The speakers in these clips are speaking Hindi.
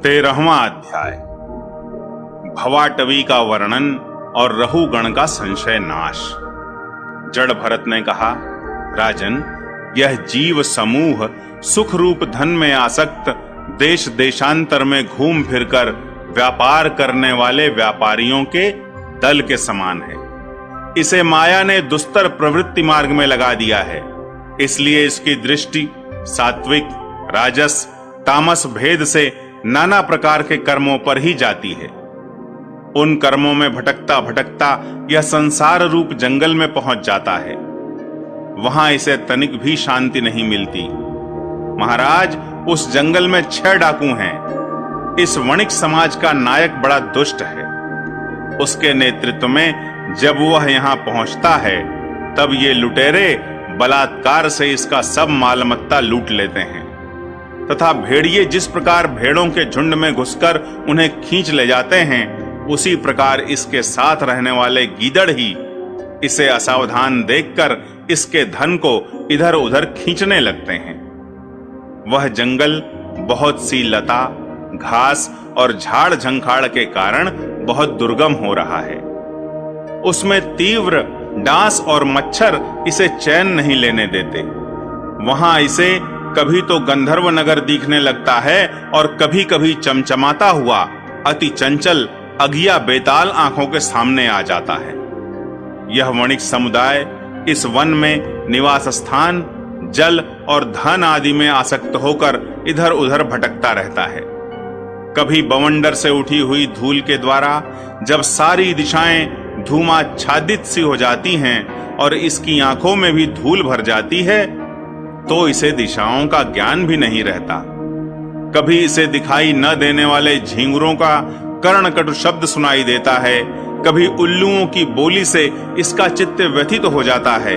13वां अध्याय। भवाटवी का वर्णन और रहुगण का संशय नाश। जड़ भरत ने कहा, राजन, यह जीव समूह सुख रूप धन में आसक्त देश देशांतर में घूम फिरकर व्यापार करने वाले व्यापारियों के दल के समान है। इसे माया ने दुस्तर प्रवृत्ति मार्ग में लगा दिया है, इसलिए इसकी दृष्टि सात्विक, राजस, तामस भेद से नाना प्रकार के कर्मों पर ही जाती है। उन कर्मों में भटकता भटकता यह संसार रूप जंगल में पहुंच जाता है। वहां इसे तनिक भी शांति नहीं मिलती। महाराज, उस जंगल में 6 डाकू हैं। इस वणिक समाज का नायक बड़ा दुष्ट है। उसके नेतृत्व में जब वह यहां पहुंचता है, तब ये लुटेरे बलात्कार से इसका सब मालमत्ता लूट लेते हैं तथा भेड़िए जिस प्रकार भेड़ों के झुंड में घुसकर उन्हें खींच ले जाते हैं, उसी प्रकार इसके साथ रहने वाले गीदड़ ही इसे असावधान देखकर इसके धन को इधर उधर खींचने लगते हैं। वह जंगल बहुत सी लता, घास और झाड़ झंखाड़ के कारण बहुत दुर्गम हो रहा है। उसमें तीव्र डांस और मच्छर इसे चैन नहीं लेने देते। वहां इसे कभी तो गंधर्व नगर दिखने लगता है और कभी कभी चमचमाता हुआ अति चंचल अगिया बेताल आंखों के सामने आ जाता है। यह वणिक समुदाय इस वन में निवास स्थान, जल और धन आदि में आसक्त होकर इधर उधर भटकता रहता है। कभी बवंडर से उठी हुई धूल के द्वारा जब सारी दिशाएं धूमाच्छादित सी हो जाती हैं और इसकी आंखों में भी धूल भर जाती है, तो इसे दिशाओं का ज्ञान भी नहीं रहता। कभी इसे दिखाई न देने वाले झींगुरों का कर्णकटु शब्द सुनाई देता है, कभी उल्लुओं की बोली से इसका चित्त व्यथित हो जाता है।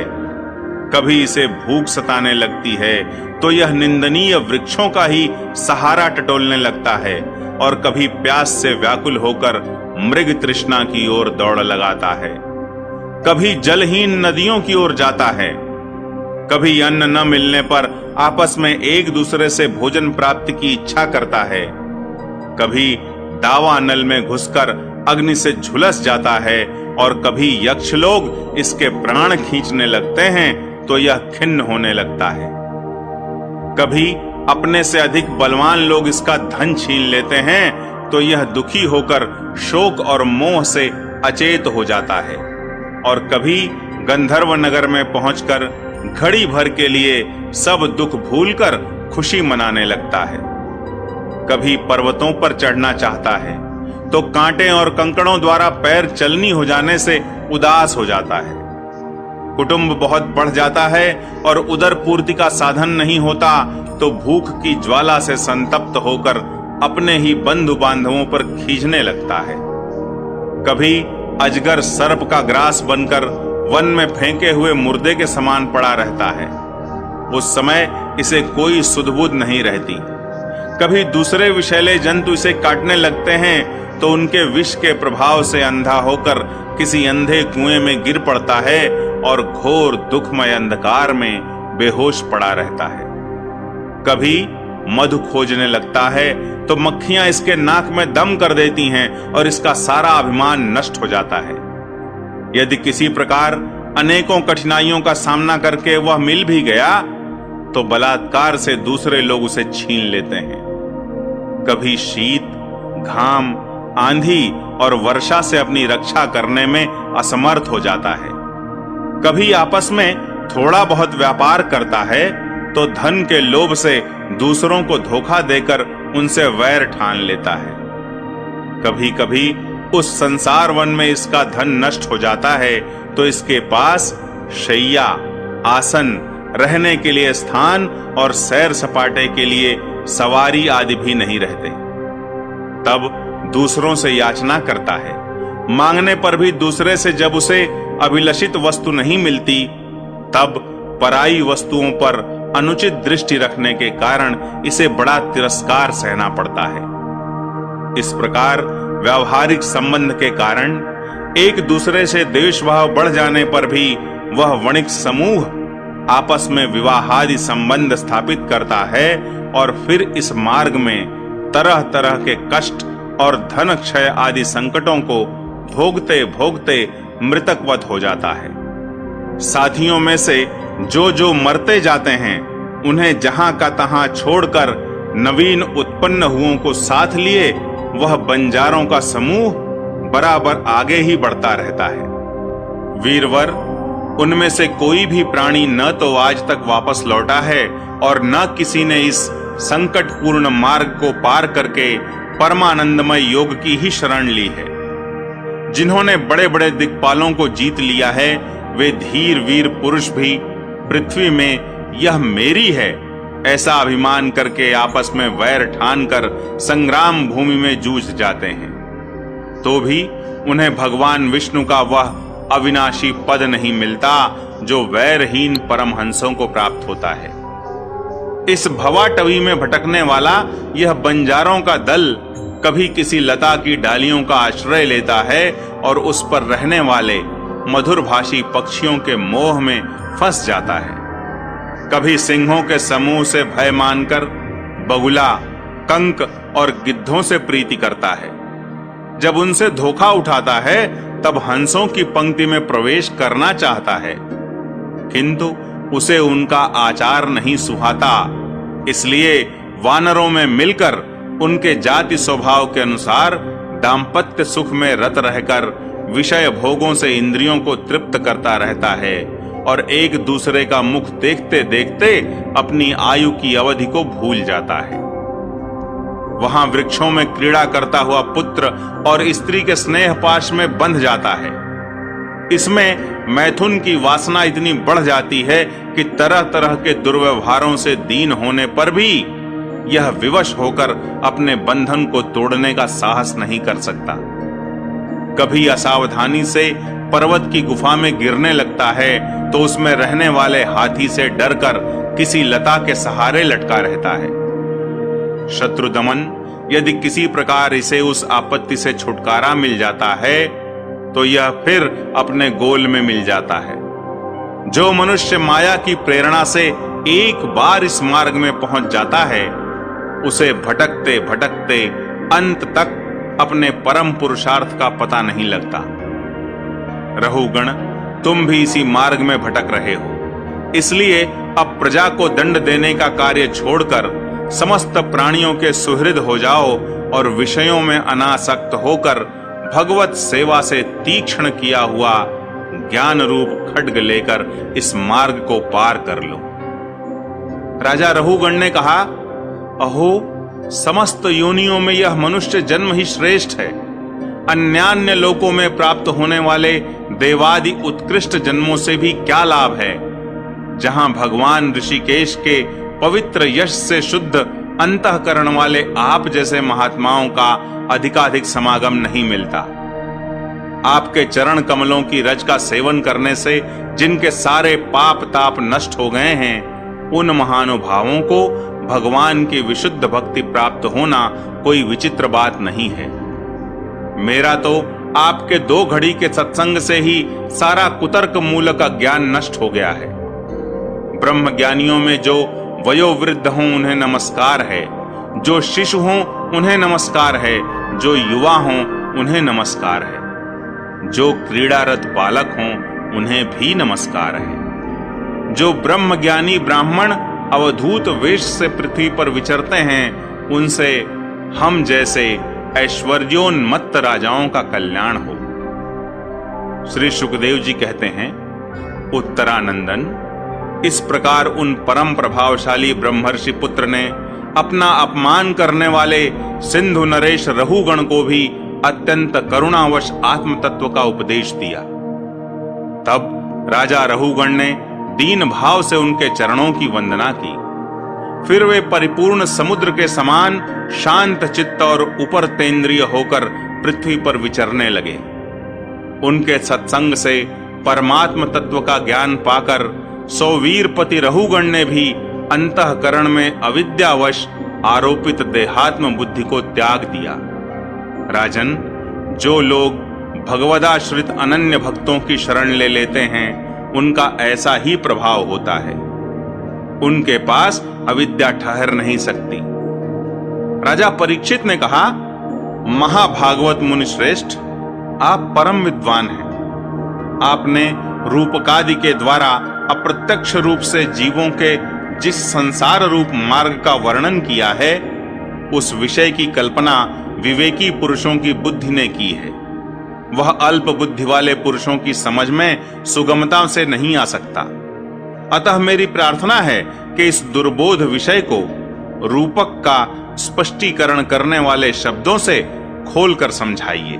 कभी इसे भूख सताने लगती है तो यह निंदनीय वृक्षों का ही सहारा टटोलने लगता है और कभी प्यास से व्याकुल होकर मृग तृष्णा की ओर दौड़ लगाता है। कभी जलहीन नदियों की ओर जाता है। कभी अन्न न मिलने पर आपस में एक दूसरे से भोजन प्राप्ति की इच्छा करता है। कभी दावा नल में घुसकर अग्नि से झुलस जाता है और कभी यक्ष लोग इसके प्राण खींचने लगते हैं तो यह खिन्न होने लगता है। कभी अपने से अधिक बलवान लोग इसका धन छीन लेते हैं तो यह दुखी होकर शोक और मोह से अचेत हो जाता है और कभी गंधर्व नगर में पहुंचकर घड़ी भर के लिए सब दुख भूलकर खुशी मनाने लगता है। कभी पर्वतों पर चढ़ना चाहता है तो कांटे और कंकड़ों द्वारा पैर चलनी हो जाने से उदास हो जाता है। कुटुंब बहुत बढ़ जाता है और उदर पूर्ति का साधन नहीं होता तो भूख की ज्वाला से संतप्त होकर अपने ही बंधु बांधवों पर खींचने लगता है। कभी अजगर सर्प का ग्रास बनकर वन में फेंके हुए मुर्दे के समान पड़ा रहता है। उस समय इसे कोई सुध-बुध नहीं रहती। कभी दूसरे विषैले जंतु इसे काटने लगते हैं तो उनके विष के प्रभाव से अंधा होकर किसी अंधे कुएं में गिर पड़ता है और घोर दुखमय अंधकार में बेहोश पड़ा रहता है। कभी मधु खोजने लगता है तो मक्खियां इसके नाक में दम कर देती हैं और इसका सारा अभिमान नष्ट हो जाता है। यदि किसी प्रकार अनेकों कठिनाइयों का सामना करके वह मिल भी गया तो बलात्कार से दूसरे लोग उसे छीन लेते हैं। कभी शीत, घाम, आंधी और वर्षा से अपनी रक्षा करने में असमर्थ हो जाता है। कभी आपस में थोड़ा बहुत व्यापार करता है तो धन के लोभ से दूसरों को धोखा देकर उनसे वैर ठान लेता है। कभी कभी उस संसार वन में इसका धन नष्ट हो जाता है तो इसके पास शैया, आसन, रहने के लिए स्थान और सैर सपाटे के लिए सवारी आदि भी नहीं रहते। तब दूसरों से याचना करता है। मांगने पर भी दूसरे से जब उसे अभिलषित वस्तु नहीं मिलती, तब पराई वस्तुओं पर अनुचित दृष्टि रखने के कारण इसे बड़ा तिरस्कार सहना पड़ता है। इस प्रकार व्यावहारिक संबंध के कारण एक दूसरे से द्वेष भाव बढ़ जाने पर भी वह वणिक समूह आपस में विवाहादि संबंध स्थापित करता है और फिर इस मार्ग में तरह तरह के कष्ट और धन क्षय आदि संकटों को भोगते भोगते मृतकवत हो जाता है। साथियों में से जो मरते जाते हैं, उन्हें जहां का तहां छोड़कर नवीन उत्पन्न हुओं को साथ लिए वह बंजारों का समूह बराबर आगे ही बढ़ता रहता है। वीरवर, उनमें से कोई भी प्राणी न तो आज तक वापस लौटा है और न किसी ने इस संकटपूर्ण मार्ग को पार करके परमानंदमय योग की ही शरण ली है। जिन्होंने बड़े बड़े दिक्पालों को जीत लिया है, वे धीर वीर पुरुष भी पृथ्वी में यह मेरी है ऐसा अभिमान करके आपस में वैर ठानकर संग्राम भूमि में जूझ जाते हैं, तो भी उन्हें भगवान विष्णु का वह अविनाशी पद नहीं मिलता जो वैरहीन परमहंसों को प्राप्त होता है। इस भवाटवी में भटकने वाला यह बंजारों का दल कभी किसी लता की डालियों का आश्रय लेता है और उस पर रहने वाले मधुरभाषी पक्षियों के मोह में फंस जाता है। कभी सिंहों के समूह से भय मानकर बगुला, कंक और गिद्धों से प्रीति करता है। जब उनसे धोखा उठाता है तब हंसों की पंक्ति में प्रवेश करना चाहता है, किंतु उसे उनका आचार नहीं सुहाता। इसलिए वानरों में मिलकर उनके जाति स्वभाव के अनुसार दाम्पत्य सुख में रत रहकर विषय भोगों से इंद्रियों को तृप्त करता रहता है और एक दूसरे का मुख देखते देखते अपनी आयु की अवधि को भूल जाता है। वहां वृक्षों में क्रीड़ा करता हुआ पुत्र और स्त्री के स्नेह पाश में बंध जाता है। इसमें मैथुन की वासना इतनी बढ़ जाती है कि तरह तरह के दुर्व्यवहारों से दीन होने पर भी यह विवश होकर अपने बंधन को तोड़ने का साहस नहीं कर सकता। कभी असावधानी से पर्वत की गुफा में गिरने लगता है तो उसमें रहने वाले हाथी से डरकर किसी लता के सहारे लटका रहता है। शत्रु दमन यदि किसी प्रकार इसे उस आपत्ति से छुटकारा मिल जाता है तो यह फिर अपने गोल में मिल जाता है। जो मनुष्य माया की प्रेरणा से एक बार इस मार्ग में पहुंच जाता है, उसे भटकते भटकते अंत तक अपने परम पुरुषार्थ का पता नहीं लगता। रहुगण, तुम भी इसी मार्ग में भटक रहे हो, इसलिए अब प्रजा को दंड देने का कार्य छोड़कर समस्त प्राणियों के सुहृद हो जाओ और विषयों में अनासक्त होकर भगवत सेवा से तीक्ष्ण किया हुआ ज्ञान रूप खड्ग लेकर इस मार्ग को पार कर लो। राजा रहुगण ने कहा, अहो, समस्त योनियों में यह मनुष्य जन्म ही श्रेष्ठ है। अन्यान्य लोकों में प्राप्त होने वाले देवादि उत्कृष्ट जन्मों से भी क्या लाभ है, जहां भगवान ऋषिकेश के पवित्र यश से शुद्ध अंतःकरण वाले आप जैसे महात्माओं का अधिकाधिक समागम नहीं मिलता। आपके चरण कमलों की रज का सेवन करने से जिनके सारे पाप ताप नष्ट हो गए हैं, उन महानुभावों को भगवान की विशुद्ध भक्ति प्राप्त होना कोई विचित्र बात नहीं है। मेरा तो आपके 2 घड़ी के सत्संग से ही सारा कुतर्क मूल का ज्ञान नष्ट हो गया है। ब्रह्म ज्ञानियों में जो वयोवृद्ध हों उन्हें नमस्कार है, जो शिशु हों उन्हें नमस्कार है, जो युवा हों उन्हें नमस्कार है, जो क्रीड़ारत बालक हों उन्हें भी नमस्कार है। जो ब्रह्म ज्ञानी ब्राह्मण अवधूत वेश से पृथ्वी पर विचरते हैं, उनसे हम जैसे ऐश्वर्योन्मत्त राजाओं का कल्याण हो। श्री सुखदेव जी कहते हैं, उत्तरानंदन, इस प्रकार उन परम प्रभावशाली ब्रह्मर्षि पुत्र ने अपना अपमान करने वाले सिंधु नरेश रहुगण को भी अत्यंत करुणावश आत्म तत्व का उपदेश दिया। तब राजा रहुगण ने दीन भाव से उनके चरणों की वंदना की। फिर वे परिपूर्ण समुद्र के समान शांत चित्त और उपर तेंद्रिय होकर पृथ्वी पर विचरने लगे। उनके सत्संग से परमात्म तत्व का ज्ञान पाकर सौवीरपति रहुगण ने भी अंतःकरण में अविद्यावश आरोपित देहात्म बुद्धि को त्याग दिया। राजन, जो लोग भगवदाश्रित अनन्य भक्तों की शरण ले लेते हैं, उनका ऐसा ही प्रभाव होता है। उनके पास अविद्या ठहर नहीं सकती। राजा परीक्षित ने कहा, महाभागवत मुनि श्रेष्ठ, आप परम विद्वान हैं। आपने रूपकादि के द्वारा अप्रत्यक्ष रूप से जीवों के जिस संसार रूप मार्ग का वर्णन किया है, उस विषय की कल्पना विवेकी पुरुषों की बुद्धि ने की है। वह अल्प बुद्धि वाले पुरुषों की समझ में सुगमता से नहीं आ सकता। अतः मेरी प्रार्थना है कि इस दुर्बोध विषय को रूपक का स्पष्टीकरण करने वाले शब्दों से खोलकर समझाइए।